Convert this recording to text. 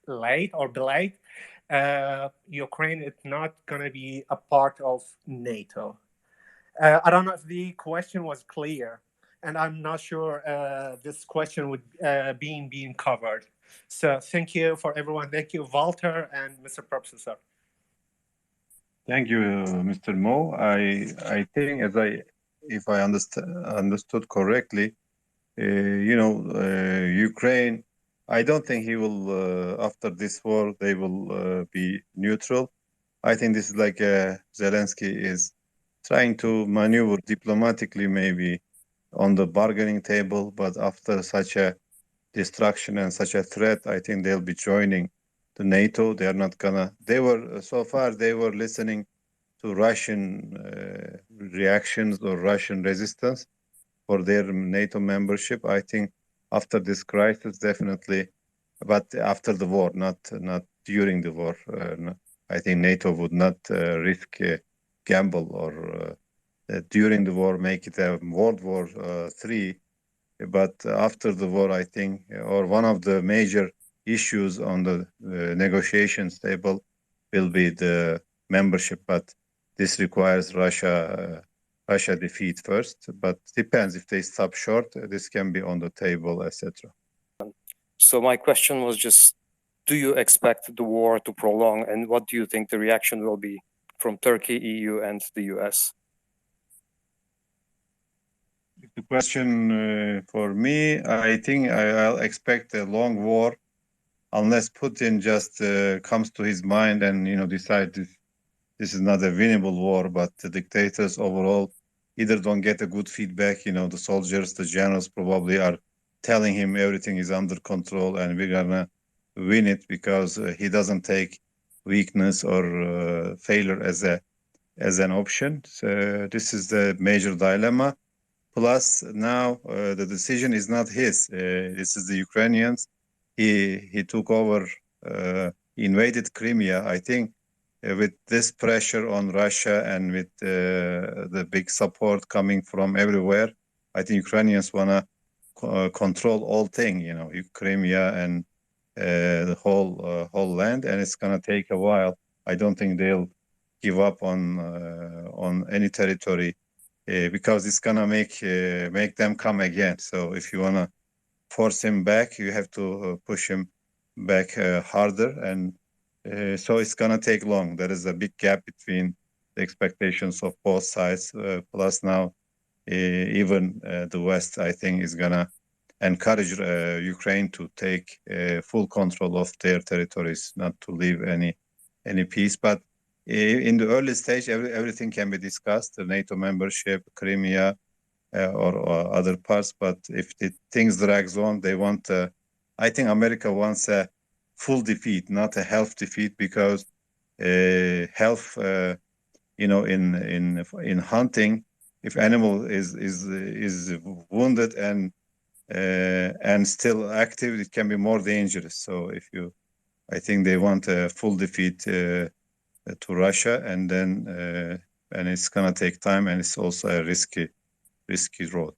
late or delayed, Ukraine is not going to be a part of NATO. I don't know if the question was clear, and I'm not sure this question would being covered. So thank you for everyone. Thank you, Walter and Mr. Professor. Thank you, Mr. Mo. I think, if I understood correctly, Ukraine. I don't think he will. After this war, they will be neutral. I think this is like Zelensky is trying to maneuver diplomatically, maybe on the bargaining table. But after such a destruction and such a threat, I think they'll be joining the NATO. They are not gonna. They were so far. They were listening to Russian reactions or Russian resistance for their NATO membership. I think after this crisis, definitely, but after the war, not during the war. I think NATO would not risk gamble or during the war make it a World War III. But after the war, I think, or one of the major issues on the negotiations table will be the membership. But this requires Russia defeat first, but depends if they stop short. This can be on the table, etc. So my question was just, do you expect the war to prolong, and what do you think the reaction will be from Turkey, EU, and the US? The question for me, I think I'll expect a long war, unless Putin just comes to his mind and decide this is not a winnable war, but the dictators overall either don't get a good feedback. The soldiers, the generals probably are telling him everything is under control and we're gonna win it, because he doesn't take weakness or failure as an option. So this is the major dilemma. Plus now the decision is not his. This is the Ukrainians. He took over, invaded Crimea. I think with this pressure on Russia and with the big support coming from everywhere, I think Ukrainians want to control all things, Crimea and the whole land, and it's going to take a while. I don't think they'll give up on any territory because it's going to make them come again. So if you want to force him back, you have to push him back harder, and so it's going to take long. There is a big gap between the expectations of both sides. Plus now, even the West, I think, is going to encourage Ukraine to take full control of their territories, not to leave any peace. But in the early stage, everything can be discussed: the NATO membership, Crimea, or other parts. But if the things drags on, they want. I think America wants a full defeat, not a half defeat, because half, in hunting, if animal is wounded and still active, it can be more dangerous. So I think they want a full defeat to Russia, and then and it's gonna take time, and it's also a risky road.